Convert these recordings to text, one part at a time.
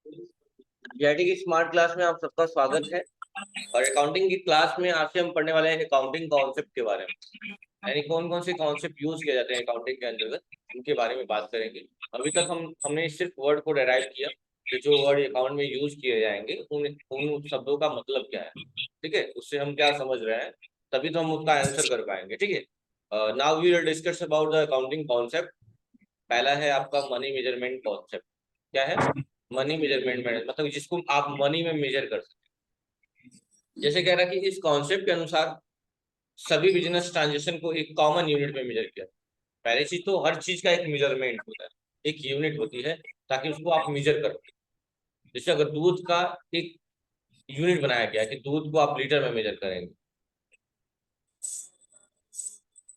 GIT की smart class में आप सबका स्वागत है। और अकाउंटिंग की क्लास में आज से हम पढ़ने वाले हैं अकाउंटिंग कॉन्सेप्ट के बारे में। यानी कौन कौन से कॉन्सेप्ट यूज किए जाते हैं अकाउंटिंग के अंतर्गत, उनके बारे में बात करेंगे। अभी तक हमने सिर्फ वर्ड को डेराइव किया कि जो वर्ड अकाउंट में यूज किए जाएंगे उन उन शब्दों का मतलब क्या है। ठीक है, उससे हम क्या समझ रहे हैं, तभी तो हम उसका आंसर कर पाएंगे। ठीक है, now we will discuss about the accounting concept. पहला है आपका मनी मेजरमेंट कॉन्सेप्ट। क्या है? मनी मेजरमेंट, मतलब जिसको आप मनी में मेजर कर सकते हैं। जैसे कह रहा है कि इस कॉन्सेप्ट के अनुसार सभी बिजनेस ट्रांजेक्शन को एक कॉमन यूनिट में मेजर किया। पहली चीज तो हर चीज का एक मेजरमेंट होता है, एक यूनिट होती है ताकि उसको आप मेजर कर पाए। जैसे अगर दूध का एक यूनिट बनाया गया है कि दूध को आप लीटर में मेजर करेंगे,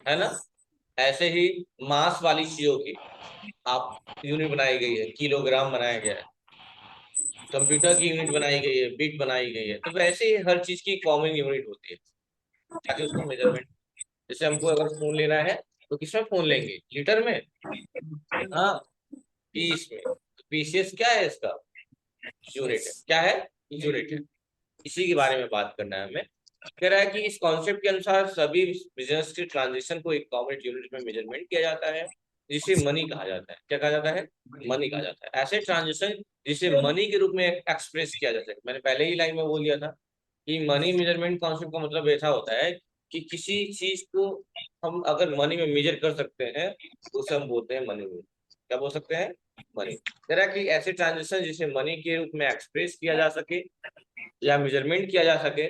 है ना। ऐसे ही मास वाली चीजों की आप यूनिट बनाई गई है, किलोग्राम बनाया गया है। कंप्यूटर की यूनिट बनाई गई है, बिट बनाई गई है। तो वैसे ही हर चीज की कॉमन यूनिट होती है ताकि उसको मेजरमेंट। जैसे हमको अगर फोन लेना है तो किसमें फोन लेंगे? लीटर में। हाँ, पीस में। तो पीसीएस क्या है इसका? यूनिट है। क्या है? यूनिट है। इसी के बारे में बात करना है हमें। कह रहा है कि इस कॉन्सेप्ट के अनुसार सभी बिजनेस के ट्रांजेक्शन को एक कॉमन यूनिट में मेजरमेंट किया जाता है, जिसे मनी कहा जाता है। क्या कहा जाता है? मनी कहा जाता है। ऐसे ट्रांजेक्शन जिसे मनी के रूप में एक्सप्रेस किया जा सके। मैंने पहले ही लाइन में बोल दिया था कि मनी मेजरमेंट कॉन्सेप्ट का मतलब ऐसा होता है कि किसी चीज को हम अगर मनी में मेजर कर सकते हैं तो उसे हम बोलते हैं मनी में। क्या बोल सकते हैं? मनी। कह रहा है कि ऐसे ट्रांजेक्शन जिसे मनी के रूप में एक्सप्रेस किया जा सके या मेजरमेंट किया जा सके,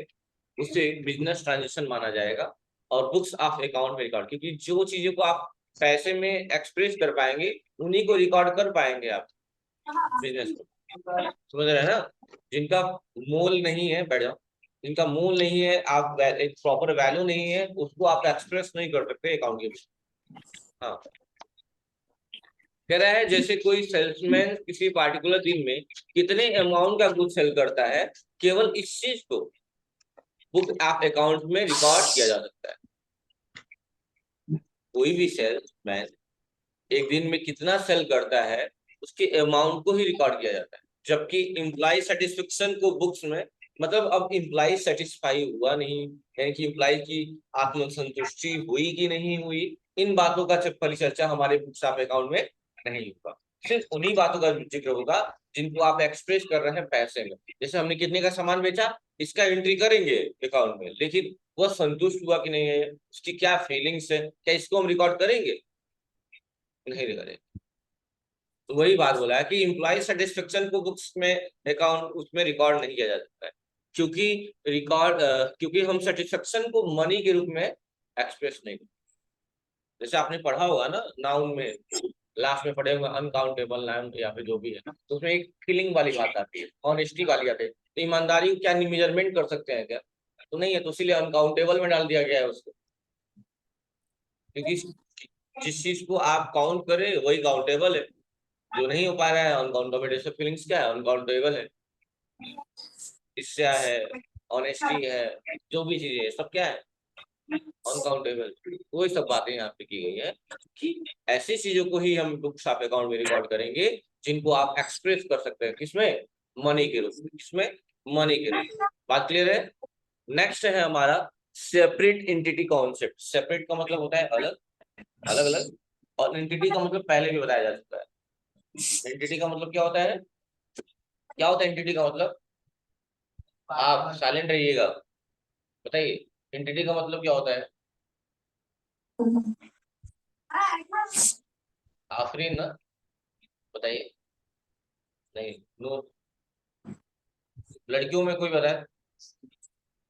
उसे बिजनेस ट्रांजेक्शन माना जाएगा और बुक्स ऑफ अकाउंट में रिकॉर्ड। क्योंकि जो चीजों को आप पैसे में एक्सप्रेस कर पाएंगे उन्हीं को रिकॉर्ड कर पाएंगे आप बिजनेस को। समझ रहे हैं ना। जिनका मोल नहीं है, बैठ जाओ, जिनका मोल नहीं है, आप एक प्रॉपर वैल्यू नहीं है, उसको आप एक्सप्रेस नहीं कर सकते अकाउंट के। हाँ, कह रहा है जैसे कोई सेल्समैन किसी पार्टिकुलर दिन में कितने अमाउंट का गुड सेल करता है, केवल इस चीज को बुक ऑफ अकाउंट में रिकॉर्ड किया जा सकता है। कोई भी सेल्समैन एक दिन में कितना सेल करता है उसके अमाउंट को ही रिकॉर्ड किया जाता है। जबकि इम्प्लाई सेटिस्फेक्शन को बुक्स में, मतलब अब इम्प्लाई सेटिस्फाई हुआ नहीं, यानी कि इम्प्लाई की आत्मसंतुष्टि हुई कि नहीं हुई, इन बातों का परिचर्चा हमारे बुक्स ऑफ अकाउंट में नहीं होगा। सिर्फ उन्हीं बातों का जिक्र होगा जिनको आप एक्सप्रेस कर रहे हैं पैसे में। जैसे हमने कितने का सामान बेचा, इसका एंट्री करेंगे अकाउंट में, लेकिन वह संतुष्ट हुआ कि नहीं है, उसकी क्या फीलिंग्स है, क्या इसको हम रिकॉर्ड करेंगे? नहीं करेंगे। तो वही बात बोला है कि इम्प्लॉय सेटिस्फेक्शन को बुक्स में अकाउंट उसमें रिकॉर्ड नहीं किया जा सकता है। क्योंकि क्योंकि हम सेटिस्फेक्शन को मनी के रूप में एक्सप्रेस नहीं करते। जैसे आपने पढ़ा होगा ना, नाउन में लास्ट में पढ़े होंगे अनकाउंटेबल नाउन या फिर जो भी है, तो उसमें एक फीलिंग वाली बात आती है, ऑनेस्टी वाली आती है। तो ईमानदारी क्या मेजरमेंट कर सकते हैं क्या? तो नहीं है, तो इसीलिए अनकाउंटेबल में डाल दिया गया है उसको। क्योंकि जिस चीज को आप काउंट करें वही काउंटेबल है, जो नहीं हो पा रहा है अनकाउंटेबल। जैसे फीलिंग्स क्या है? अनकाउंटेबल है। ईर्ष्या है, ऑनेस्टी है, जो भी चीजें है सब क्या है? अनकाउंटेबल। वही सब बातें यहाँ पे की गई है कि ऐसी चीजों को ही हम बुक्स ऑफ अकाउंट में रिकॉर्ड करेंगे जिनको आप एक्सप्रेस कर सकते हैं। किसमें? मनी के रूप में। किसमें? मनी के रूप में। बात क्लियर है? नेक्स्ट है हमारा सेपरेट एंटिटी कॉन्सेप्ट। सेपरेट का मतलब होता है अलग, अलग अलग। और एंटिटी का मतलब पहले भी बताया जा चुका है। एंटिटी का मतलब क्या होता है? क्या होता है एंटिटी का मतलब? आप साइलेंट रहिएगा, बताइए। एंटिटी का मतलब क्या होता है? आफरीन ना, बताइए। नहीं, नूर। लड़कियों में कोई बताए?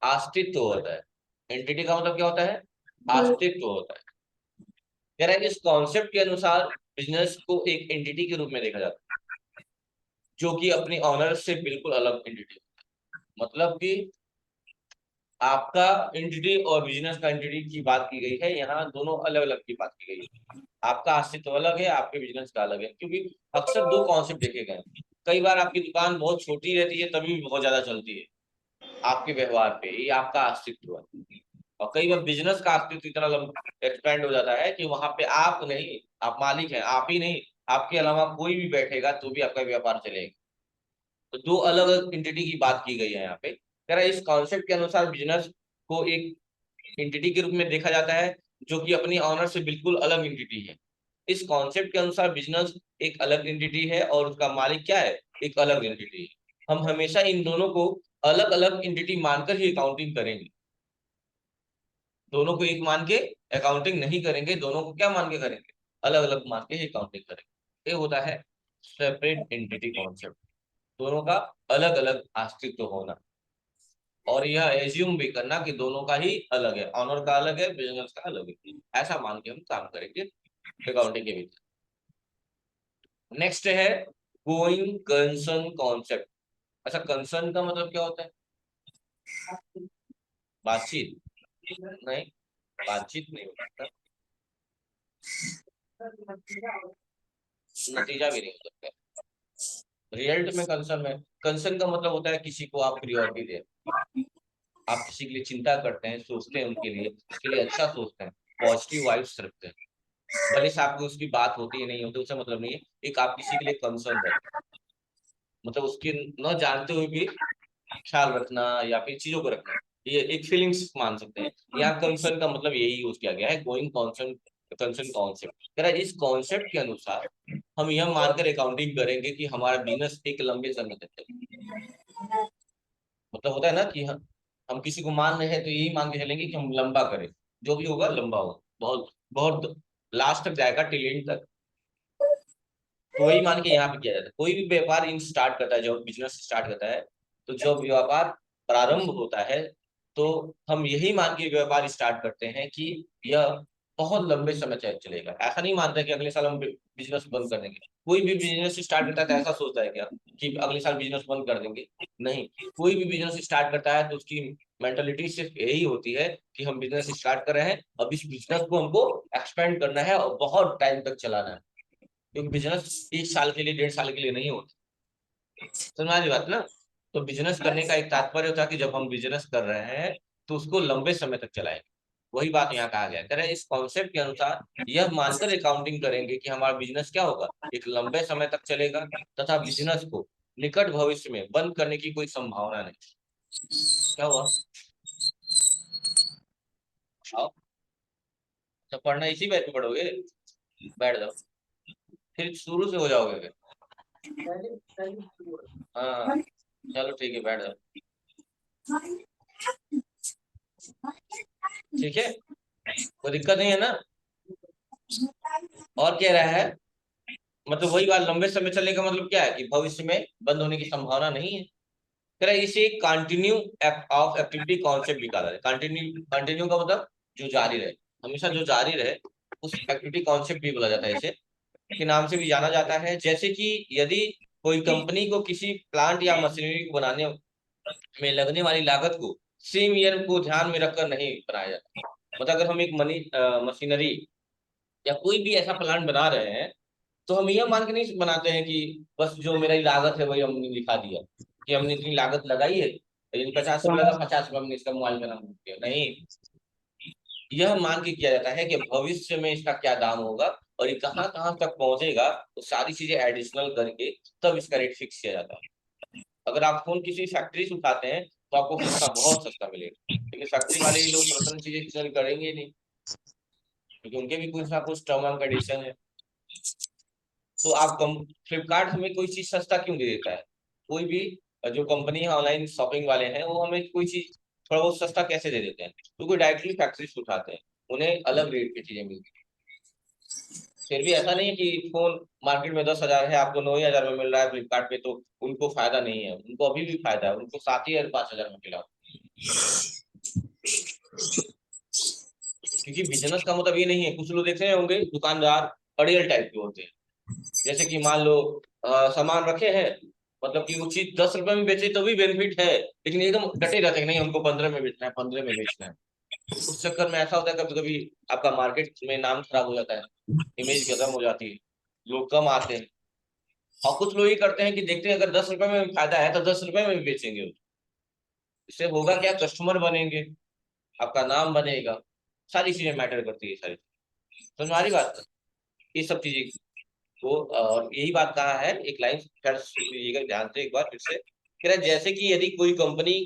अस्तित्व होता है। एंटिटी का मतलब क्या होता है? अस्तित्व होता है। कह रहा है कि इस कॉन्सेप्ट के अनुसार बिजनेस को एक एंटिटी के रूप में देखा जाता है, जो कि अपनी ऑनर से बिल्कुल अलग एंटिटी। मतलब कि आपका एंटिटी और बिजनेस का एंटिटी की बात की गई है, यहाँ दोनों अलग अलग की बात की गई है। आपका अस्तित्व अलग है, आपके बिजनेस का अलग है। क्योंकि अक्सर दो कॉन्सेप्ट देखे गए हैं। कई बार आपकी दुकान बहुत छोटी रहती है तभी भी बहुत ज्यादा चलती है आपके व्यवहार पे, ये आपका अस्तित्व है। और कई बार बिजनेस का अस्तित्व इतना एक्सपेंड हो जाता है कि वहां पे आप नहीं, आप मालिक हैं, आप ही नहीं, आपके अलावा कोई भी बैठेगा तो भी आपका व्यापार चलेगा। तो दो अलग अलग एंटिटी की बात की गई है यहाँ पे। कह रहा है इस कॉन्सेप्ट के अनुसार बिजनेस को एक एंटिटी के रूप में देखा जाता है जो कि अपनी ऑनर से बिल्कुल अलग एंटिटी है। इस कॉन्सेप्ट के अनुसार बिजनेस एक अलग एंटिटी है और उसका मालिक क्या है, एक अलग एंटिटी है। हम हमेशा इन दोनों को अलग अलग एंटिटी मानकर ही अकाउंटिंग करेंगे, दोनों को एक मान के अकाउंटिंग नहीं करेंगे, दोनों को क्या मान के करेंगे, अलग अलग मान के ही अकाउंटिंग करेंगे। ये होता है सेपरेट एंटिटी कॉन्सेप्ट, दोनों का अलग अलग अस्तित्व होना, और यह एज्यूम भी करना कि दोनों का ही अलग है, ऑनर का अलग है, बिजनेस का अलग है, ऐसा मान के हम काम करेंगे अकाउंटिंग के भीतर। नेक्स्ट है गोइंग कंसर्न कॉन्सेप्ट। अच्छा, कंसर्न का मतलब क्या होता है? बातचीत? नहीं, बातचीत नहीं होता, नतीजा भी नहीं हो सकता। रिजल्ट में कंसर्न है। कंसर्न का मतलब होता है किसी को आप प्रियोरिटी दे, आप किसी के लिए चिंता करते हैं, सोचते हैं, उनके लिए, उसके लिए अच्छा सोचते हैं, पॉजिटिव वाइब्स रखते हैं, भले से आपको उसकी बात होती है नहीं होती उससे मतलब नहीं है, एक आप किसी के लिए कंसर्न रखते हैं, मतलब उसके न जानते हुए भी ख्याल रखना या फिर चीजों को रखना, ये एक फीलिंग्स मान सकते हैं। यहाँ कंसर्न का मतलब यही यूज किया गया है, गोइंग कंसर्न, कंसर्न कॉन्सेप्ट। इस कॉन्सेप्ट के अनुसार हम यह मानकर अकाउंटिंग करेंगे कि हमारा बिजनेस एक लंबे समय तक चले। मतलब होता है ना कि हम किसी को मान रहे हैं तो यही मान के चलेंगे कि हम लंबा करें, जो भी होगा लंबा होगा, बहुत बहुत लास्ट तक जाएगा, टिल एंड तक। तो वही मान के यहाँ पे किया जाता है। कोई भी व्यापार इन स्टार्ट करता है, जब बिजनेस स्टार्ट करता है, तो जब व्यापार प्रारंभ होता है तो हम यही मान के व्यापार स्टार्ट करते हैं कि यह बहुत लंबे समय तक चलेगा। ऐसा नहीं मानते कि अगले साल हम बिजनेस बंद कर देंगे। कोई भी बिजनेस स्टार्ट करता है तो ऐसा सोचता है क्या कि अगले साल बिजनेस बंद कर देंगे? नहीं, कोई भी बिजनेस स्टार्ट करता है तो उसकी मेंटेलिटी सिर्फ यही होती है कि हम बिजनेस स्टार्ट कर रहे हैं, अब इस बिजनेस को हमको एक्सपेंड करना है और बहुत टाइम तक चलाना है, क्योंकि बिजनेस एक साल के लिए, 1.5 साल के लिए नहीं होता। समझ रही बात ना? तो बिजनेस करने का एक तात्पर्य होता है कि जब हम बिजनेस कर रहे हैं तो उसको लंबे समय तक चलाएंगे। वही बात यहाँ कहा गया, कह रहे हैं इस कॉन्सेप्ट के अनुसार यह मानकर अकाउंटिंग करेंगे कि हमारा बिजनेस क्या होगा, एक लंबे समय तक चलेगा, तथा बिजनेस को निकट भविष्य में बंद करने की कोई संभावना नहीं। क्या हुआ? आओ, तो पढ़ना इसी बैच में पढ़ोगे? बैठ जाओ, फिर शुरू से हो जाओगे। हाँ, चलो ठीक है, बैठ जाओ। ठीक है, कोई दिक्कत नहीं है ना? और कह रहा है, मतलब वही बात, लंबे समय चलने का मतलब क्या है कि भविष्य में बंद होने की संभावना नहीं है। कह रहा है इसे कंटिन्यू ऑफ एक्टिविटी कॉन्सेप्ट निकाला है। कंटिन्यू, कंटिन्यू का मतलब जो जारी रहे, हमेशा जो जारी रहे, उस एक्टिविटी कॉन्सेप्ट भी बोला जाता है, इसे के नाम से भी जाना जाता है। जैसे कि यदि कोई कंपनी को किसी प्लांट या मशीनरी को बनाने में लगने वाली लागत को सेम ईयर को ध्यान में रखकर नहीं बनाया जाता। मतलब अगर हम एक मशीनरी या कोई भी ऐसा प्लांट बना रहे हैं, तो हम यह मान के नहीं बनाते हैं कि बस जो मेरा लागत है वही हमने लिखा दिया कि हमने इतनी लागत लगाई है, यदि 50 रुपए लगा, 50 रुपए हमने इसका मोबाइल का नाम लिख दिया। नहीं, यह मान के किया जाता है कि भविष्य में इसका क्या दाम होगा और ये कहाँ कहाँ तक पहुंचेगा, तो सारी चीजें एडिशनल करके तब इसका रेट फिक्स किया जाता है। अगर आप फोन किसी फैक्ट्री से उठाते हैं तो आपको सस्ता, बहुत सस्ता मिलेगा, लेकिन फैक्ट्री वाले ही लोग तुरंत चीजें सेल करेंगे नहीं, क्योंकि उनके भी कुछ ना कुछ टर्म एंड कंडीशन है। तो आप कम, फ्लिपकार्ट हमें कोई चीज सस्ता क्यों दे देता है? कोई भी जो कंपनी है, ऑनलाइन शॉपिंग वाले हैं, वो हमें कोई चीज थोड़ा बहुत सस्ता कैसे दे देते हैं? क्योंकि डायरेक्टली फैक्ट्री से उठाते हैं, उन्हें अलग रेट की चीजें मिलती हैं। फिर भी ऐसा नहीं है कि फोन मार्केट में 10,000 है, आपको 9,000 में मिल रहा है फ्लिपकार्ट पे, तो उनको फायदा नहीं है। उनको अभी भी फायदा है, उनको 7,000 5,000 में मिला। क्योंकि बिजनेस का मतलब ये नहीं है, कुछ लोग देख रहे होंगे दुकानदार अड़ियल टाइप के होते हैं। जैसे कि मान लो सामान रखे हैं, मतलब कि वो चीज 10 रुपए में बेचे तो भी बेनिफिट है, लेकिन एकदम डटे रहते हैं नहीं, हमको 15 में बेचना है, 15 में बेचना है। उस चक्कर में ऐसा होता है कभी कभी आपका मार्केट में नाम खराब हो जाता है, इमेज खत्म हो जाती है, लोग कम आते हैं। और कुछ लोग ये करते हैं कि देखते हैं अगर 10 रुपए में फायदा है तो 10 रुपए में भी बेचेंगे। इससे होगा क्या, कस्टमर बनेंगे, आपका नाम बनेगा, सारी चीजें मैटर करती है, सारी। समझ आ रही बात? ये सब चीजें वो और यही बात कहा है, एक लाइन सुन लीजिएगा ध्यान से एक बार फिर से, कह रहा है जैसे कि यदि कोई कंपनी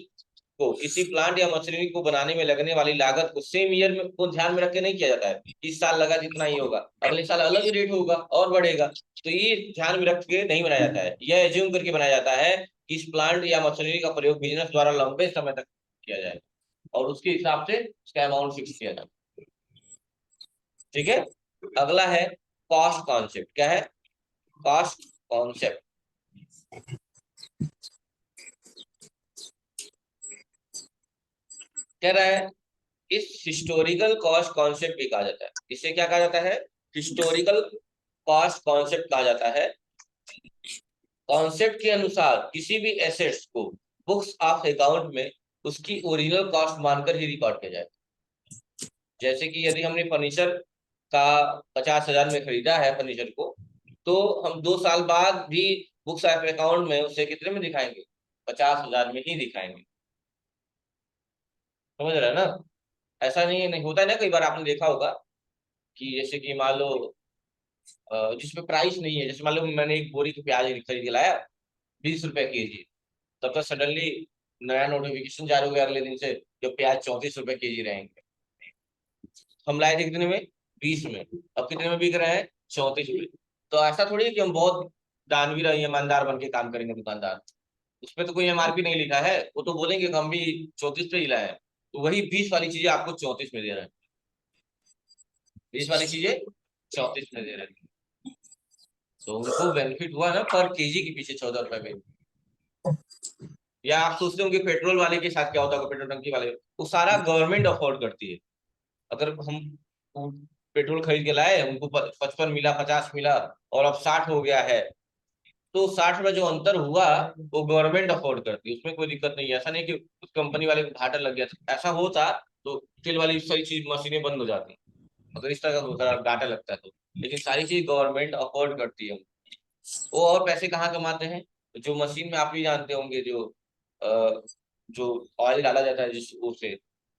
को किसी प्लांट या मशीनरी को बनाने में लगने वाली लागत को सेम ईयर में को ध्यान में रख के नहीं किया जाता है, इस साल लगा जितना ही होगा, अगले साल अलग ही रेट होगा और बढ़ेगा, तो ये ध्यान में रख के नहीं बनाया जाता है, यह एज्यूम करके बनाया जाता है कि इस प्लांट या मशीनरी का प्रयोग बिजनेस द्वारा लंबे समय तक किया जाए और उसके हिसाब से उसका अमाउंट फिक्स किया जाए। ठीक है, अगला है कॉस्ट कॉन्सेप्ट। क्या है? कॉस्ट कॉन्सेप्ट कह रहा है इस हिस्टोरिकल कॉस्ट कॉन्सेप्ट भी कहा जाता है। इसे क्या कहा जाता है? हिस्टोरिकल कॉस्ट कॉन्सेप्ट कहा जाता है। कॉन्सेप्ट के अनुसार किसी भी एसेट्स को बुक्स ऑफ अकाउंट में उसकी ओरिजिनल कॉस्ट मानकर ही रिकॉर्ड किया जाए। जैसे कि यदि हमने फर्नीचर का 50,000 में खरीदा है फर्नीचर को, तो हम 2 साल बाद भी बुक्स ऑफ अकाउंट में उसे कितने में दिखाएंगे? 50,000 में ही दिखाएंगे। समझ रहे हैं ना? ऐसा नहीं है, नहीं होता है ना, कई बार आपने देखा होगा कि जैसे कि मान लो जिसमें प्राइस नहीं है, जैसे मान लो मैंने एक बोरी प्याज खरीद के लाया 20 रुपए केजी, तब तक सडनली नया नोटिफिकेशन जारी हो गया अगले दिन से, जो प्याज 34 रुपए केजी रहेंगे। हम लाए थे कितने में? 20 में, अब कितने में बिक रहे हैं? 34 में। तो ऐसा थोड़ी है कि हम बहुत दानवीर और ईमानदार बन के काम करेंगे दुकानदार, उसमें तो कोई एमआरपी नहीं लिखा है, वो तो बोलेंगे कि हम भी 34 पे ही लाए हैं, तो वही 20 वाली चीजें आपको 34 में दे रहे हैं, 20 वाली चीजें 34 में दे रहे हैं, तो उनको बेनिफिट हुआ ना पर केजी के पीछे 14 रुपए में। या आप सोचते होंगे पेट्रोल वाले के साथ क्या होता होगा, पेट्रोल टंकी वाले, वो सारा गवर्नमेंट अफोर्ड करती है। अगर हम पेट्रोल खरीद के लाए, उनको 55 मिला, 50 मिला, और अब 60 हो गया है, तो 60 में जो अंतर हुआ वो गवर्नमेंट अफोर्ड करती है, उसमें कोई दिक्कत नहीं है। ऐसा नहीं कि उस कंपनी वाले को घाटा लग गया, ऐसा होता तो तेल वाली सारी चीज मशीनें बंद हो जाती, अगर इस तरह का होता घाटा लगता है तो। लेकिन सारी चीज गवर्नमेंट अफोर्ड करती है। वो और पैसे कहाँ कमाते हैं? जो मशीन में आप भी जानते होंगे, जो ऑयल डाला जाता है जिस उससे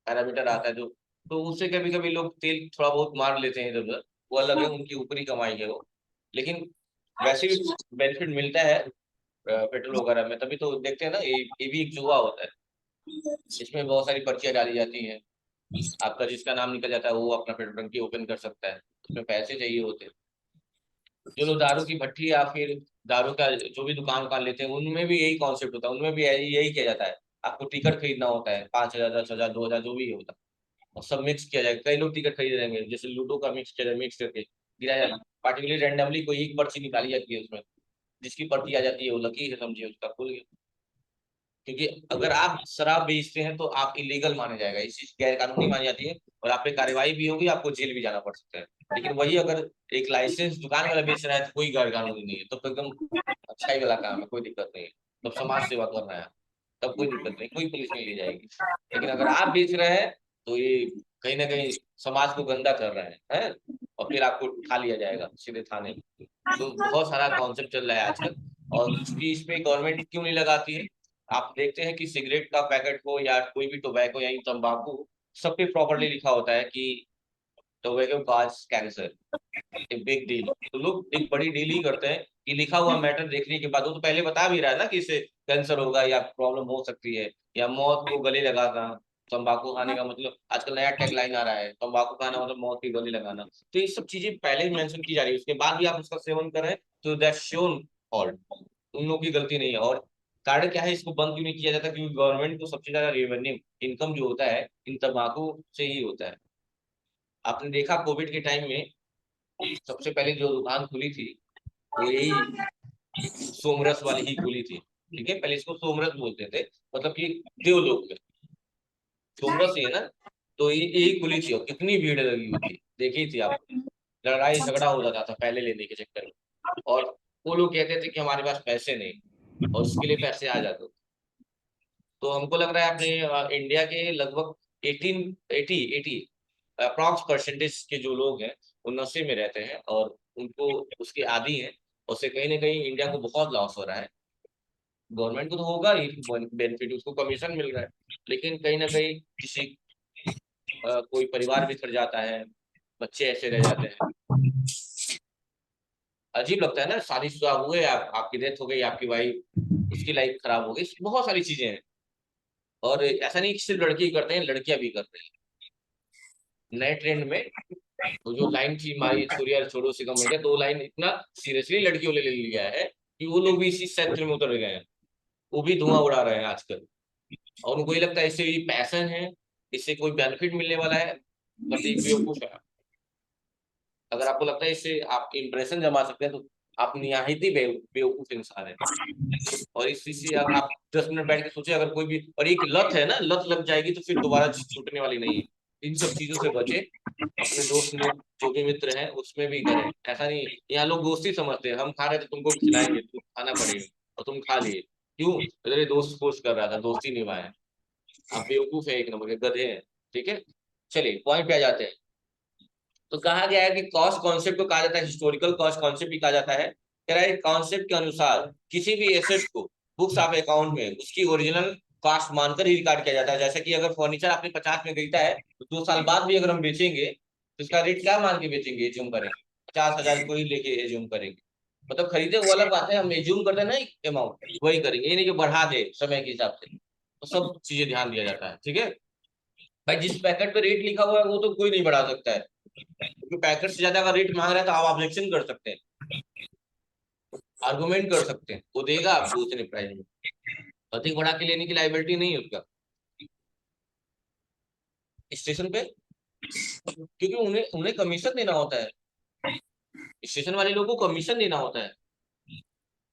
पैरामीटर आता है जो, तो उससे कभी कभी लोग तेल थोड़ा बहुत मार लेते हैं इधर उधर, वो अलग है, उनकी ऊपरी कमाई है वो। लेकिन वैसे भी बेनिफिट मिलता है पेट्रोल वगैरह में, तभी तो देखते हैं ना, ये भी एक जुआ होता है, इसमें बहुत सारी पर्चियां डाली जाती हैं, आपका जिसका नाम निकल जाता है वो अपना पेट्रोल टंकी ओपन कर सकता है, उसमें पैसे चाहिए होते हैं। जो लोग दारू की भट्टी या फिर दारू का जो भी दुकान उकान लेते हैं, उनमें भी यही कॉन्सेप्ट होता है, उनमें भी यही किया जाता है। आपको टिकट खरीदना होता है, 5,000, 10,000, 2,000 जो भी होता है, और सब मिक्स किया जाएगा। कई लोग टिकट खरीद रहेंगे, जैसे लूडो का मिक्स किया जाए, मिक्स करके गिरा जाए, पार्टिकुलरली रैंडमली कोई एक पर्ची निकाली जाती है उसमें, जिसकी पर्ची आ जाती है वो लकी है, समझिए उसका खुल गया। क्योंकि अगर आप शराब बेचते हैं तो आप इलीगल माने जाएगा, इस चीज गैर कानूनी मानी जाती है, और आप पे कार्रवाई भी होगी, आपको जेल भी जाना पड़ सकता है। लेकिन वही अगर एक लाइसेंस दुकान वाला बेच रहा है तो कोई गैर कानूनी नहीं है, तब तो एकदम अच्छा ही वाला काम है, कोई दिक्कत नहीं है, तब समाज सेवा कर रहा है, तब कोई दिक्कत नहीं, कोई पुलिस नहीं ले जाएगी। लेकिन अगर आप बेच रहे हैं तो ये कहीं ना कहीं समाज को गंदा कर रहे हैं, और फिर आपको उठा लिया जाएगा सीधे थाने। तो बहुत सारा कॉन्सेप्ट चल रहा है आजकल, और इसकी इस पे गवर्नमेंट क्यों नहीं लगाती है? आप देखते हैं कि सिगरेट का पैकेट हो या कोई भी टोबैको या तंबाकू, सब पे प्रॉपरली लिखा होता है कि tobacco cause cancer, a big deal. तो लोग एक बड़ी डील ही करते हैं कि लिखा हुआ मैटर देखने के बाद, वो तो पहले बता भी रहा है ना कि इससे कैंसर होगा या प्रॉब्लम हो सकती है, या मौत को गले लगाना। तंबाकू खाने का मतलब आजकल नया टैगलाइन आ रहा है, तंबाकू खाना मतलब मौत की गले लगाना। तो ये सब चीजें पहले ही मेंशन की जा रही है, उसके बाद भी आप उसका सेवन करें तो दैट शोन फॉल्ट, उन लोगों की गलती नहीं है। और कारण क्या है इसको बंद क्यों नहीं किया जाता? क्योंकि गवर्नमेंट को सबसे ज्यादा रेवेन्यू इनकम जो होता है इन तंबाकू से ही होता है। आपने देखा कोविड के टाइम में सबसे पहले जो दुकान खुली थी वो यही सोमरस वाली ही खुली थी। ठीक है, पहले इसको सोमरस बोलते थे, मतलब कि देवलोक में सोमरस ही है ना, तो ये यही खुली थी, और कितनी भीड़ लगी हुई थी, देखी थी आप, लड़ाई झगड़ा हो जाता था पहले लेने के चक्कर में। और वो लोग कहते थे कि हमारे पास पैसे नहीं, और उसके लिए पैसे आ जाते। तो हमको लग रहा है अपने इंडिया के लगभग 80 अप्रॉक्स परसेंटेज के जो लोग हैं वो नशे में रहते हैं, और उनको उसके आदी हैं। उससे कहीं ना कहीं इंडिया को बहुत लॉस हो रहा है। गवर्नमेंट को तो होगा ही बेनिफिट, उसको कमीशन मिल रहा है, लेकिन कहीं ना कहीं किसी कोई परिवार बिखर जाता है, बच्चे ऐसे रह जाते हैं। अजीब लगता है ना, शादीशुदा हुए आपकी डेथ हो गई, आपकी वाइफ, उसकी लाइफ खराब हो गई, बहुत सारी चीजें हैं। और ऐसा नहीं कि सिर्फ लड़के ही करते हैं, लड़कियां भी करते हैं। नए ट्रेंड में वो जो लाइन थी मारी छोरी यार छोड़ो से कम है क्या, तो वो लाइन इतना सीरियसली लड़कियों ने ले लिया है कि वो लोग भी इसी क्षेत्र में उतर गए हैं। वो भी धुआं उड़ा रहे हैं आजकल, और उनको ये लगता है इससे पैशन है, इससे कोई बेनिफिट मिलने वाला है। बस एक बेवकूफ है। अगर आपको लगता है इससे आप इंप्रेशन जमा सकते हैं तो आप निहायत ही बेवकूफ इंसान है। और इसी से अगर आप 10 मिनट बैठ के सोचे, अगर कोई भी, और एक लत है ना, लत लग जाएगी तो फिर दोबारा छूटने वाली नहीं है। इन सब चीजों से बचे। अपने दोस्त लोग जो भी मित्र हैं उसमें भी करें। ऐसा नहीं, यहाँ लोग दोस्ती समझते हैं, हम खा रहे थे तुमको भी खिलाएंगे, तुम खाना पड़ेगा, और तुम खा लिए। क्यों? मेरे दोस्त फोर्स कर रहा था, दोस्ती निभाए। आप बेवकूफ है, एक नंबर के गधे हैं। ठीक है, चलिए पॉइंट पे आ जाते हैं। तो कहा गया है कि कॉस्ट कॉन्सेप्ट को कहा जाता है, हिस्टोरिकल कॉस्ट कॉन्सेप्ट भी कहा जाता है। कह रहा है कॉन्सेप्ट के अनुसार किसी भी एसेट को बुक्स ऑफ अकाउंट में उसकी ओरिजिनल कॉस्ट मानकर ही रिकॉर्ड किया जाता है। जैसे कि अगर फर्नीचर आपने 50 में खरीदा है, तो 2 साल बाद भी अगर हम बेचेंगे तो इसका रेट क्या मान के बेचेंगे, एज्यूम करेंगे 50,000 को ही लेके एज्यूम करेंगे। मतलब खरीदे वो अलग बात है, हम एज्यूम करते हैं ना एक अमाउंट, वही करेंगे, ये नहीं कि बढ़ा दे समय के हिसाब से। तो सब चीजें ध्यान दिया जाता है। ठीक है भाई, जिस पैकेट पे रेट लिखा हुआ है वो तो कोई नहीं बढ़ा सकता है, क्योंकि पैकेट से ज्यादा अगर रेट मांग रहा है तो आप ऑब्जेक्शन कर सकते हैं, आर्गुमेंट कर सकते हैं, वो देगा आपको उतने प्राइस में। अधिक बढ़ा के लेने की लाइबिलिटी नहीं है उसका स्टेशन पे, क्योंकि उन्हें उन्हें कमीशन देना होता है। स्टेशन वाले लोगों को कमीशन देना होता है।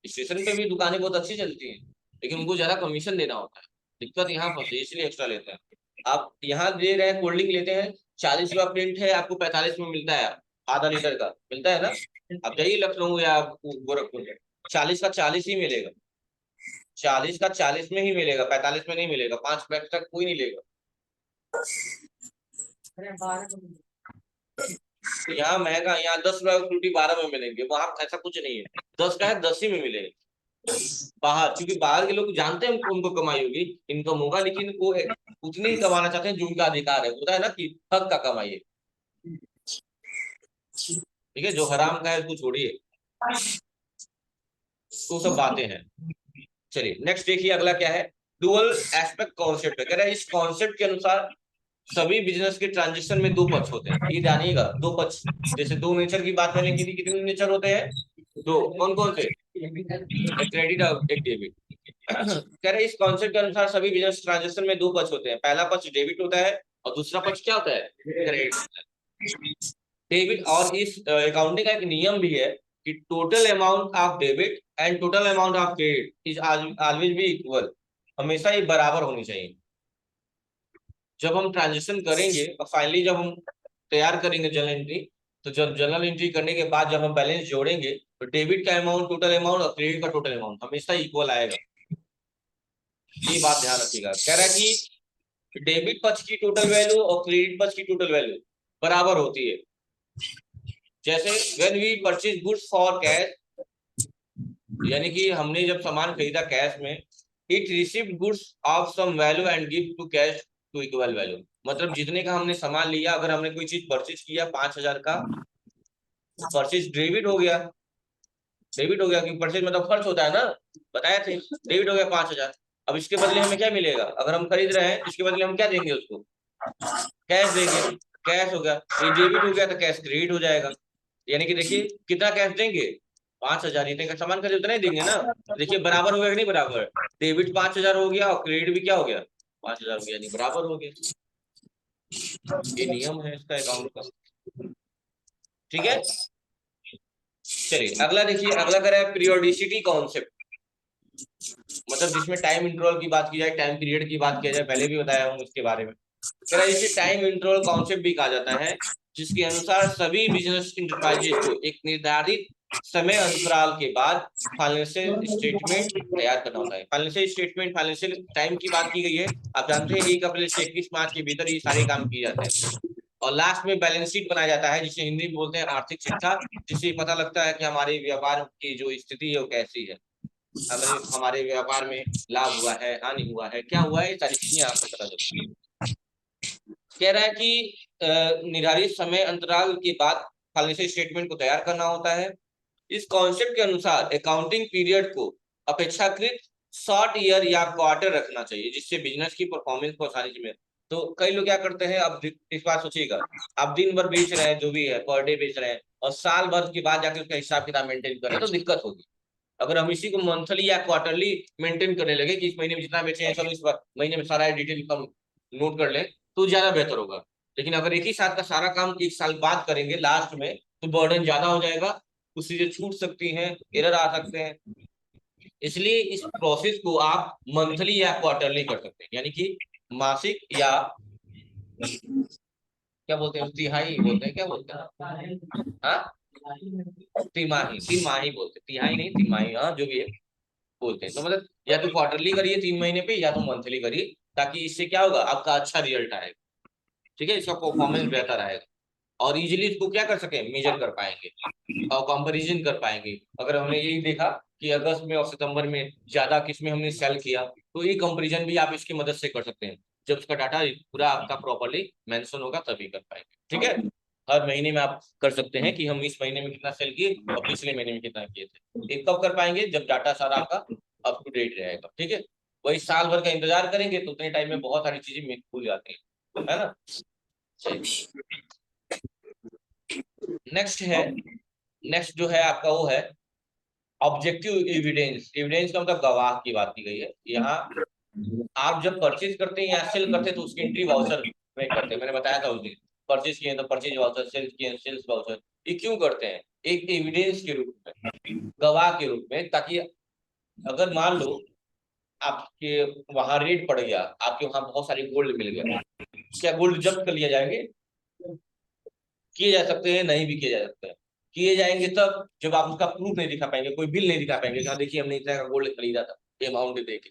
स्टेशन पे भी दुकानें बहुत अच्छी चलती हैं, लेकिन उनको ज्यादा कमीशन देना होता है। दिक्कत यहाँ फंसे, इसलिए एक्स्ट्रा लेते हैं। आप यहाँ दे रहे हैं, कोल्ड ड्रिंक लेते हैं, 40 रुपया प्रिंट है, आपको 45 में मिलता है, आधा लीटर का मिलता है ना। आप जाइए लखनऊ या गोरखपुर में, 40 का 40 ही मिलेगा, 40 का 40 में ही मिलेगा, 45 में नहीं मिलेगा, 5 पैक तक कोई नहीं लेगा। तो यहाँ महंगा, यहाँ 10 रुपए की फ्रूटी 12 में मिलेंगे, वहां ऐसा कुछ नहीं है, 10 का है 10 ही में मिलेगा। बाहर, क्योंकि बाहर के लोग जानते हैं उनको कमाई होगी, इनकम होगा, लेकिन वो उतनी ही कमाना चाहते हैं जो उनका अधिकार है, होता है ना कि हक का कमाई है। ठीक है, जो हराम का है उसको छोड़िए, तो सब बातें हैं। चलिए नेक्स्ट देखिए, अगला क्या है, डुअल एस्पेक्ट कॉन्सेप्ट है। कह रहा है इस कॉन्सेप्ट के अनुसार सभी बिजनेस के ट्रांजेक्शन में दो पक्ष होते हैं, ये जानिएगा, दो पक्ष। जैसे दो नेचर की बात मैंने की थी, कितने नेचर होते हैं, दो, कौन कौन से, एक क्रेडिट और एक डेबिट। कह रहे इस कॉन्सेप्ट के अनुसार सभी बिजनेस ट्रांजेक्शन में दो पक्ष होते हैं, पहला पक्ष डेबिट होता है और दूसरा पक्ष क्या होता है, क्रेडिट। डेबिट, और इस अकाउंटिंग का एक नियम भी है कि total amount of debit and total amount of credit is always be equal, हमेशा ये बराबर होनी चाहिए। जब हम ट्रांजेक्शन करेंगे और फाइनली जब हम तैयार करेंगे जनरल एंट्री, तो जब जनरल एंट्री करने के बाद जब हम बैलेंस जोड़ेंगे तो डेबिट का अमाउंट टोटल अमाउंट और क्रेडिट का टोटल अमाउंट हमेशा इक्वल आएगा। ये बात ध्यान रखिएगा। कह रहा है कि डेबिट पक्ष की टोटल वैल्यू और क्रेडिट पक्ष की टोटल वैल्यू बराबर होती है। जैसे when we purchase goods for cash, यानी कि हमने जब सामान खरीदा कैश में, it received goods of some value and give to cash to equal value. मतलब जितने का हमने सामान लिया, अगर हमने कोई चीज परचेज किया 5,000 का, परचेज डेबिट हो गया, डेबिट हो गया, क्योंकि परचेज मतलब खर्च होता है ना, बताया थे, डेबिट हो गया 5,000। अब इसके बदले हमें क्या मिलेगा, अगर हम खरीद रहे हैं इसके बदले हम क्या देंगे उसको, कैश देंगे, कैश हो गया, ये डेबिट हो गया तो कैश क्रेडिट हो जाएगा। यानी कि देखिए कितना कैश देंगे, 5,000, इतने का सामान खरीद उतना ही देंगे ना। देखिए बराबर हो गया कि नहीं बराबर, डेबिट 5,000 हो गया और क्रेडिट भी क्या हो गया, 5,000 हो गया, यानी बराबर हो गया। ये नियम है इसका अकाउंट का। ठीक है, चलिए अगला देखिए, अगला कह रहा है पीरियोडिसिटी कॉन्सेप्ट, मतलब जिसमें टाइम इंटरवल की बात की जाए, टाइम पीरियड की बात किया जाए, पहले भी बताया हूँ इसके बारे में। कह रहा है इसे टाइम इंटरवल कॉन्सेप्ट भी कहा जाता है, जिसके अनुसार सभी बिजनेस इंटरप्राइजेज को एक निर्धारित समय अंतराल के बाद फाइनेंशियल स्टेटमेंट तैयार करना होता है। फाइनेंशियल स्टेटमेंट, फाइनेंशियल टाइम की बात की गई है, आप जानते हैं 1 अप्रैल से 21 मार्च के भीतर ये सारे काम किए जाते हैं। और लास्ट में बैलेंस शीट बनाया जाता है, जिसे हिंदी में बोलते हैं आर्थिक चिट्ठा, जिससे पता लगता है कि हमारे व्यापार की जो स्थिति है वो कैसी है, हमारे हमारे व्यापार में लाभ हुआ है, हानि हुआ है, क्या हुआ है, ये सारी चीजें आपको पता चलती है। कह रहा है कि निर्धारित समय अंतराल के बाद फाइनेंशियल स्टेटमेंट को तैयार करना होता है। इस कॉन्सेप्ट के अनुसार अकाउंटिंग पीरियड को अपेक्षाकृत शॉर्ट ईयर या क्वार्टर रखना चाहिए, जिससे बिजनेस की परफॉर्मेंस को आसानी से मिले। तो कई लोग क्या करते हैं, अब इस बात सोचिएगा, आप दिन भर बेच रहे हैं, जो भी है पर डे बेच रहे हैं, और साल भर के बाद जाकर उसका हिसाब किताब मेंटेन करें तो दिक्कत होगी। अगर हम इसी को मंथली या क्वार्टरली मेंटेन करने लगे कि इस महीने में जितना बेचे हैं चलो इस महीने में सारा डिटेल हम नोट कर लें, तो ज्यादा बेहतर होगा। लेकिन अगर एक ही साथ का सारा काम एक साल बाद करेंगे लास्ट में, तो बर्डन ज्यादा हो जाएगा, कुछ चीजें छूट सकती हैं, एरर आ सकते हैं। इसलिए इस प्रोसेस को आप मंथली या क्वार्टरली कर सकते हैं, यानी कि मासिक या क्या बोलते हैं, तिहाई बोलते हैं, क्या बोलते हैं, हाँ तिमाही, तिमाही बोलते हैं, तिहाई नहीं तिमाही, हाँ जो भी है बोलते हैं। तो मतलब या तो क्वार्टरली करिए 3 महीने पे, या तो मंथली करिए, ताकि इससे क्या होगा, आपका अच्छा रिजल्ट आएगा। ठीक है, इसका परफॉर्मेंस बेहतर आएगा, और इजीली इसको क्या कर सके, मेजर कर पाएंगे और कंपैरिजन कर पाएंगे। अगर हमने यही देखा कि अगस्त में और सितंबर में ज्यादा किस में हमने सेल किया, तो ये कंपैरिजन भी आप इसकी मदद से कर सकते हैं। जब उसका डाटा पूरा आपका प्रॉपर्ली मेंशन होगा तभी कर पाएंगे। ठीक है, हर महीने में आप कर सकते हैं कि हम इस महीने में कितना सेल किए और पिछले महीने में कितना किए थे। ये कब कर पाएंगे, जब डाटा सारा आपका अप टू डेट रहेगा। ठीक है, वही साल भर का इंतजार करेंगे तो उतने टाइम में बहुत सारी चीजें भूल जाती है ना। नेक्स्ट है, नेक्स्ट जो है आपका वो है ऑब्जेक्टिव एविडेंस। एविडेंस का मतलब गवाह की बात की गई है यहाँ। आप जब परचेज करते हैं या सेल करते हैं तो उसकी एंट्री वाउचर में करते हैं, मैंने बताया था उस दिन। परचेज किए तो परचेज वाउचर, सेल किए सेल्स वाउचर। ये क्यों करते हैं, एक एविडेंस के रूप में, गवाह के रूप में, ताकि अगर मान लो आपके वहां रेट पड़ गया, आपके वहां बहुत सारी गोल्ड मिल गया, क्या गोल्ड जब्त कर लिया जाएंगे, किए जा सकते हैं, नहीं भी किए जा सकते हैं। किए जाएंगे तब जब आप उसका प्रूफ नहीं दिखा पाएंगे, कोई बिल नहीं दिखा पाएंगे, कहा देखिए हमने इतना का गोल्ड खरीदा था ये अमाउंट दे के।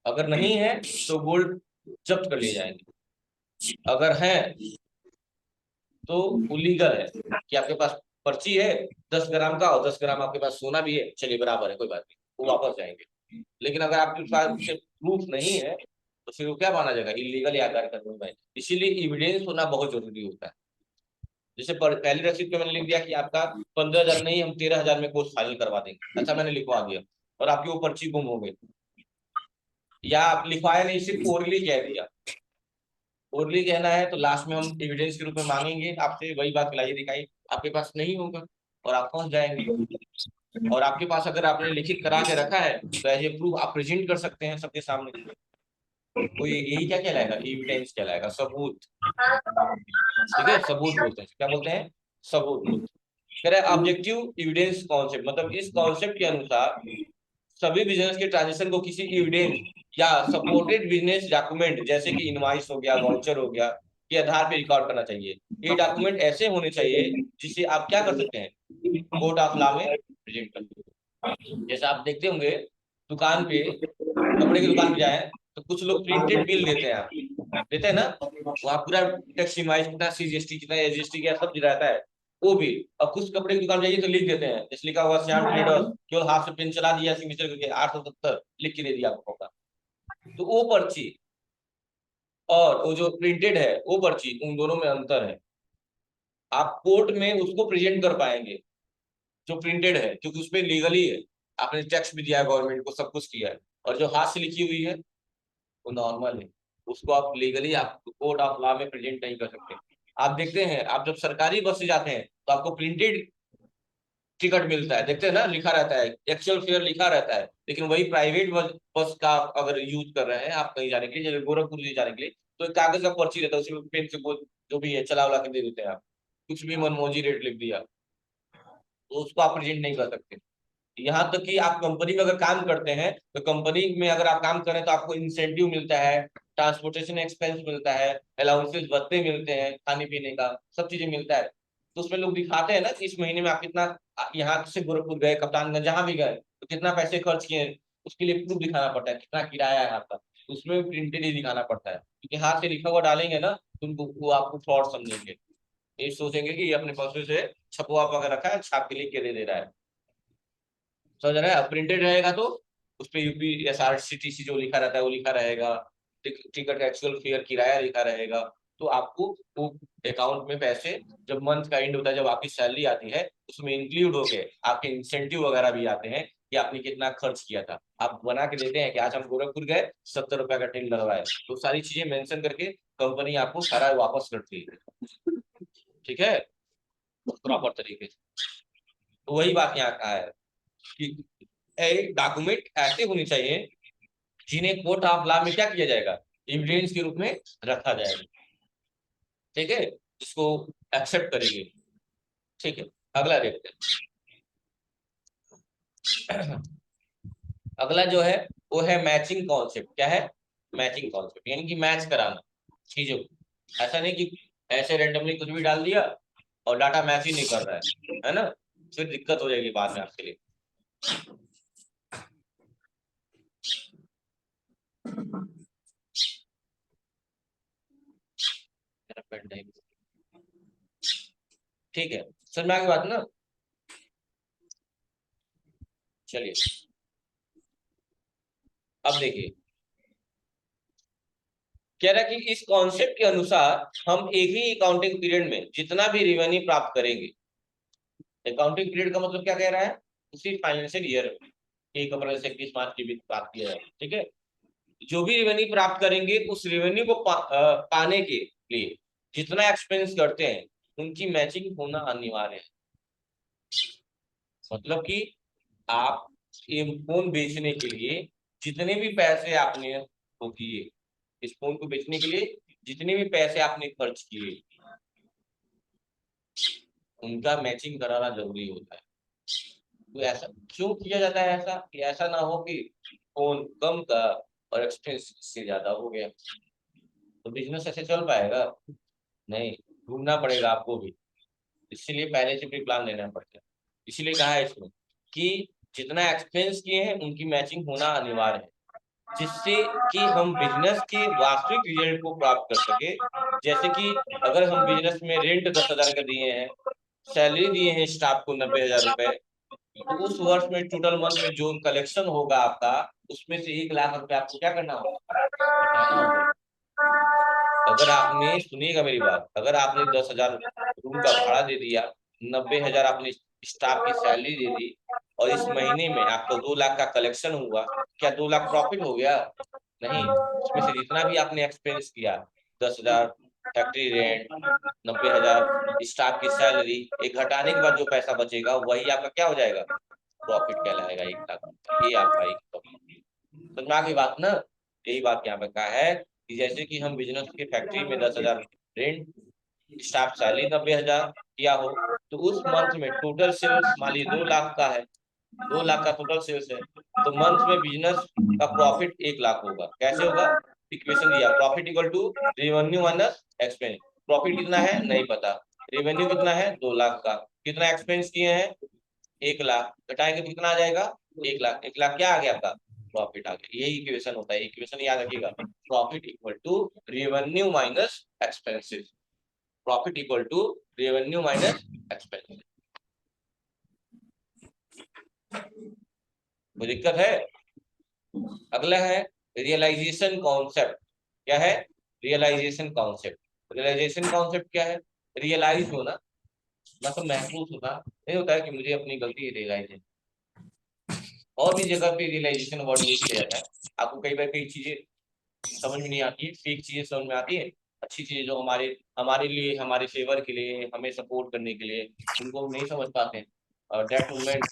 अगर नहीं है तो गोल्ड जब्त कर लिए जाएंगे। अगर है तो वो लीगल है कि आपके पास पर्ची है 10 ग्राम का, और 10 ग्राम आपके पास सोना भी है, चलिए बराबर है, कोई बात नहीं, वो वापस जाएंगे। लेकिन अगर आपके पास प्रूफ नहीं है तो फिर वो क्या माना जाएगा, इलीगल या कार्य करने में। इसीलिए एविडेंस होना बहुत जरूरी होता है। जैसे पहली रसीद पे मैंने लिख दिया कि आपका 15,000 नहीं, हम 13,000 में कोर्स फाइनल करवा देंगे, अच्छा मैंने लिखवा दिया, और आपकी वो पर्ची गुम हो गई, या आप लिखवाया नहीं, सिर्फ ओरली कह दिया। ओरली कहना है तो लास्ट में हम एविडेंस के रूप में मांगेंगे आपसे, वही बात लाइए दिखाई, आपके पास नहीं होगा और आप फंस जाएंगे। और आपके पास अगर आपने लिखित करा के रखा है तो एज ए प्रूफ आप प्रेजेंट कर सकते हैं सबके सामने, तो यही क्या कहलाएगा, एविडेंस कहलाएगा, सबूत। ठीक है, सबूत बोलते हैं, क्या बोलते हैं, सबूत बोलते हैं। कह रहे ऑब्जेक्टिव एविडेंस कॉन्सेप्ट, मतलब इस कॉन्सेप्ट के अनुसार सभी बिजनेस के ट्रांजेक्शन को किसी एविडेंस या सपोर्टेड बिजनेस डॉक्यूमेंट, जैसे कि इनवॉइस हो गया, वाउचर हो गया, के आधार पर रिकॉर्ड करना चाहिए। ये डॉक्यूमेंट ऐसे होने चाहिए जिसे आप क्या कर सकते हैं, कोर्ट ऑफ लॉ में प्रेजेंट कर सकते हैं। जैसे आप देखते होंगे दुकान पे, कपड़े की दुकान पे जाए तो कुछ लोग प्रिंटेड बिल देते हैं, आप देते हैं ना, वहाँ पूरा टैक्स इनवॉइस कितना, सीजीएसटी कितना, एसजीएसटी क्या सब रहता है, वो भी। और कुछ कपड़े की दुकान जाइए तो लिख देते हैं, जैसे लिखा हुआ श्याम ट्रेडर्स, केवल हाथ से पेन चला दिया सिग्नेचर करके 870 लिख के दे दिया आपको कपड़ा। तो वो पर्ची और वो जो प्रिंटेड है वो पर्ची, उन दोनों में अंतर है। आप कोर्ट में उसको प्रेजेंट कर पाएंगे जो प्रिंटेड है, क्योंकि उसमें लीगली है, आपने टैक्स भी दिया है गवर्नमेंट को, सब कुछ किया है। और जो हाथ से लिखी हुई है वो नॉर्मल है, उसको आप लीगली आप कोर्ट ऑफ लॉ में प्रेजेंट नहीं कर सकते। आप देखते हैं, आप जब सरकारी बस से जाते हैं तो आपको प्रिंटेड टिकट मिलता है, देखते हैं ना, लिखा रहता है, एक्चुअल फेयर लिखा रहता है। लेकिन वही प्राइवेट बस का अगर यूज कर रहे हैं आप कहीं जाने के लिए, जैसे गोरखपुर जी जाने के लिए, तो एक कागज का पर्ची रहता है, उसमें पेन से जो भी है चला उला के दे देते हैं आप, कुछ भी मनमौजी रेट लिख दिया, तो उसको आप प्रेजेंट नहीं कर सकते। यहाँ तक कि आप कंपनी में अगर काम करते हैं तो कंपनी में अगर आप काम करें तो आपको इंसेंटिव मिलता है, ट्रांसपोर्टेशन एक्सपेंस मिलता है, अलाउंसेस भत्ते मिलते हैं, खाने पीने का सब चीजें मिलता है। तो उसमें लोग दिखाते हैं ना कि इस महीने में आप कितना, यहाँ से गोरखपुर गए, कप्तानगंज जहां भी गए तो कितना पैसे खर्च किए, उसके लिए प्रूफ दिखाना पड़ता है, कितना किराया है आपका, उसमें प्रिंटेड ही दिखाना पड़ता है, क्योंकि हाथ से लिखा हुआ डालेंगे ना तो उनको वो आपको फ्रॉड समझेंगे, ये सोचेंगे कि ये अपने पैसे से छपवा पका रखा है, छाप के लिख के दे रहा है। समझ रहा है, प्रिंटेड रहेगा तो उस पर यूपी एसआरसीटीसी जो लिखा रहता है वो लिखा रहेगा, टिकट का एक्चुअल फेयर किराया लिखा रहेगा, तो आपको वो अकाउंट में पैसे जब मंथ का एंड होता है, जब आपकी सैलरी आती है, उसमें इंक्लूड होके आपके इंसेंटिव वगैरह भी आते हैं कि आपने कितना खर्च किया था। आप बना के देते हैं कि आज हम गोरखपुर गए, 70 रुपए का तेल लगवाए, तो सारी चीजें मेंशन करके कंपनी आपको सारा वापस करती है। ठीक है, प्रॉपर तरीके से। तो वही बात यहाँ कहा है कि डॉक्यूमेंट ऐसे होने चाहिए जिन्हें कोर्ट ऑफ लॉ में क्या किया जाएगा, एविडेंस के रूप में रखा जाएगा। ठीक है, इसको एक्सेप्ट करेंगे। ठीक है, अगला देखते हैं। अगला जो है वो है मैचिंग कॉन्सेप्ट। क्या है? मैचिंग कॉन्सेप्ट, यानी कि मैच कराना चीजों को। ऐसा नहीं कि ऐसे रेंडमली कुछ भी डाल दिया और डाटा मैच ही नहीं कर रहा है ना, फिर दिक्कत हो जाएगी बाद में आपके लिए। ठीक है, समझ में आ गई बात ना? चलिए अब देखिए, कह रहा है कि इस कॉन्सेप्ट के अनुसार हम एक ही अकाउंटिंग पीरियड में जितना भी रेवेन्यू प्राप्त करेंगे। अकाउंटिंग पीरियड का मतलब क्या कह रहा है? उसी फाइनेंशियल ईयर में 1 अप्रैल से 31 मार्च के बीच प्राप्त किया जाएगा। ठीक है, जो भी रेवेन्यू प्राप्त करेंगे उस रेवेन्यू को पाने के लिए जितना एक्सपेंस करते हैं उनकी मैचिंग होना अनिवार्य है। मतलब कि आप ये फोन बेचने के लिए जितने भी पैसे आपने वो किए, इस फोन को बेचने के लिए जितने भी पैसे आपने खर्च किए उनका मैचिंग कराना जरूरी होता है। तो ऐसा क्यों किया जाता है? ऐसा कि ऐसा ना हो कि फोन कम का और एक्सपेंस से ज्यादा हो गया, तो बिजनेस ऐसे चल पाएगा नहीं, ढूंढना पड़ेगा आपको भी। इसीलिए पहले से भी प्लान लेना पड़ता है। इसीलिए कहा है इसमें कि जितना एक्सपेंस किए हैं उनकी मैचिंग होना अनिवार्य है, जिससे कि हम बिजनेस के वास्तविक रिजल्ट को प्राप्त कर सके। जैसे कि अगर हम बिजनेस में रेंट 10,000 का दिए हैं, सैलरी दिए हैं स्टाफ को 90,000 रुपए, तो उस वर्ष में टोटल मंथ में जो कलेक्शन होगा आपका, उसमें से 1 लाख रुपए आपको क्या करना होगा? हटाना होगा। अगर आपने, सुनिएगा मेरी बात, अगर आपने 10,000 रूम का भाड़ा दे दिया, 90,000 आपने स्टाफ की सैलरी दे दी, और इस महीने में आपको 2 लाख का कलेक्शन हुआ, क्या 2 लाख प्रॉफिट हो गया? नहीं, उसमें से जितना भी आपने एक्सपेंस किया, 10,000 फैक्ट्री रेंट, 90,000 स्टाफ की सैलरी, एक घटाने के बाद जो पैसा बचेगा वही आपका क्या हो जाएगा? प्रॉफिट कहलाएगा। 1 लाख, ये आपका एक प्रॉफिट। समझ में आ गई बात ना? यही बात यहाँ पे कहा है कि जैसे कि हम बिजनेस की फैक्ट्री में 10,000 रेंट, स्टाफ सैलरी 90,000 किया हो, तो उस मंथ में टोटल सेल्स मान लीजिए 2 लाख का है, 2 लाख का टोटल सेल्स है, तो मंथ में बिजनेस का प्रॉफिट 1 लाख होगा। कैसे होगा? इक्वेशन दिया, profit equal to revenue minus expense. Profit कितना है नहीं पता, रेवेन्यू कितना है 2 लाख का, कितना एक्सपेंस किए हैं 1 लाख, घटाएंगे तो कितना आ जाएगा? 1 लाख। 1 लाख क्या आ गया आपका? प्रॉफिट आ गया। यही इक्वेशन होता है, इक्वेशन याद रखिएगा, profit equal to revenue minus expenses. Profit equal to revenue minus expenses. कोई दिक्कत है? अगला है रियलाइजेशन कॉन्सेप्ट। क्या है? Realisation concept. रियलाइजेशन कॉन्सेप्ट क्या है? रियलाइज होना, मतलब महसूस होना। नहीं होता है कि मुझे अपनी गलती रियलाइज है, और भी जगह पे रियलाइजेशन वर्ड यूज किया जाता है। आपको कई बार कई चीजें समझ में नहीं आती है, फेक चीजें समझ में आती है, अच्छी चीजें जो हमारे हमारे लिए, हमारे फेवर के लिए, हमें सपोर्ट करने के लिए, उनको हम नहीं समझ पाते हैं। और डेट मोमेंट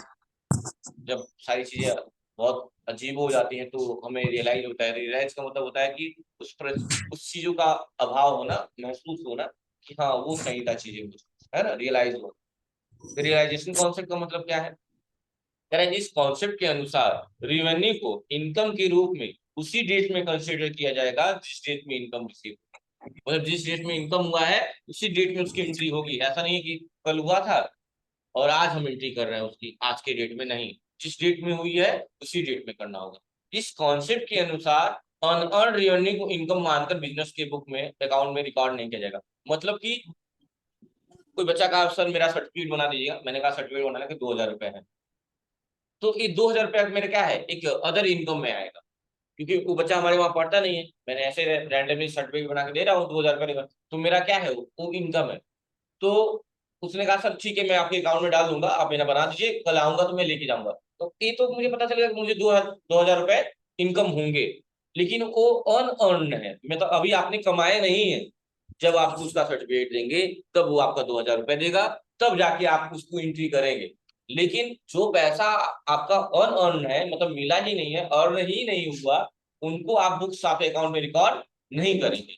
जब सारी चीजें बहुत अजीब हो जाती हैं तो हमें रियलाइज होता है। रियलाइज का मतलब होता है कि उस चीजों का अभाव होना, महसूस होना कि हाँ वो सही था चीजें, है ना, रियलाइज हो। रियलाइजेशन कॉन्सेप्ट का मतलब क्या है? कह रहे हैं इस कॉन्सेप्ट के अनुसार रेवेन्यू को इनकम के रूप में उसी डेट में कंसीडर किया जाएगा जिस डेट में इनकम रिसीव, मतलब जिस डेट में इनकम हुआ है उसी डेट में उसकी एंट्री होगी। ऐसा नहीं है कि कल हुआ था और आज हम एंट्री कर रहे हैं उसकी, आज के डेट में नहीं, जिस डेट में हुई है उसी डेट में करना होगा। इस कॉन्सेप्ट के अनुसार अनअर्न रेवेन्यू को इनकम मानकर बिजनेस के बुक में, अकाउंट में रिकॉर्ड नहीं किया जाएगा। मतलब कि कोई बच्चा कहा सर मेरा सर्टिफिकेट बना दीजिएगा, मैंने कहा सर्टिफिकेट बनाने के 2,000 रुपए है, तो ये 2,000 रुपया मेरे क्या है, एक अदर इनकम में आएगा। क्योंकि वो बच्चा हमारे वहां पढ़ता नहीं है, मैंने ऐसे रैंडमली सर्टिफिकेट बना के दे रहा हूँ 2,000 रुपये, तो मेरा क्या है, वो इनकम है। तो उसने कहा सर ठीक है मैं आपके अकाउंट में डाल दूंगा, आप मेरा बना दीजिए, कल आऊंगा तो मैं लेके जाऊंगा। तो ये तो मुझे पता चलेगा कि मुझे 2,000 रुपए इनकम होंगे, लेकिन वो अनअर्न है, मतलब अभी आपने कमाए नहीं है। जब आपको उसका सर्टिफिकेट देंगे तब वो आपका 2,000 रुपए देगा, तब जाके आप उसको एंट्री करेंगे। लेकिन जो पैसा आपका अनअर्न है, मतलब मिला ही नहीं है, अर्न ही नहीं हुआ, उनको आप बुक्स आपके अकाउंट में रिकॉर्ड नहीं करेंगे।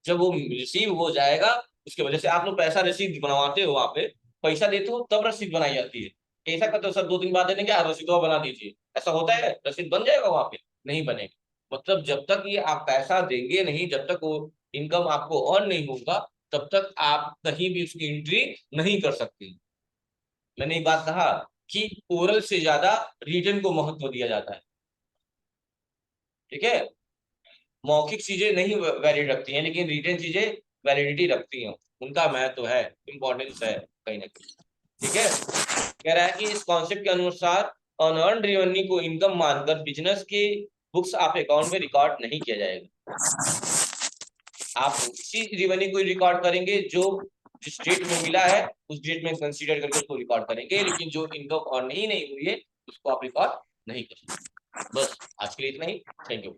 जब वो रिसीव हो जाएगा, उसके वजह से आप लोग पैसा रसीद बनवाते हो, वहां पे पैसा देते हो तब रसीद बनाई जाती है। ऐसा करते हो सर 2 दिन बाद देने क्या रसीद बना दीजिए, ऐसा होता है? रसीद बन जाएगा वहां पे? नहीं बनेगा। मतलब जब तक ये आप पैसा देंगे नहीं, जब तक वो इनकम आपको अर्न नहीं होगा, तब तक आप कहीं भी उसकी एंट्री नहीं कर सकते। मैंने एक बात कहा कि ओरल से ज्यादा रिटन को महत्व दिया जाता है, ठीक है? मौखिक चीजें नहीं वैलिड रखती हैं, लेकिन रिटन चीजें वैलिडिटी रखती हैं, उनका महत्व है, इंपॉर्टेंस है कहीं ना कहीं। ठीक है, कह रहा है कि इस कॉन्सेप्ट के अनुसार अनअर्न्ड रेवेन्यू को इनकम मानकर बिजनेस की बुक्स आप अकाउंट में रिकॉर्ड नहीं किया जाएगा। आप उसी रेवेन्यू को रिकॉर्ड करेंगे जो जिस डेट में मिला है, उस डेट में कंसीडर करके उसको रिकॉर्ड करेंगे, लेकिन जो इनकम अर्न ही नहीं हुई है उसको आप रिकॉर्ड नहीं करेंगे। बस आज के लिए इतना ही। Thank you.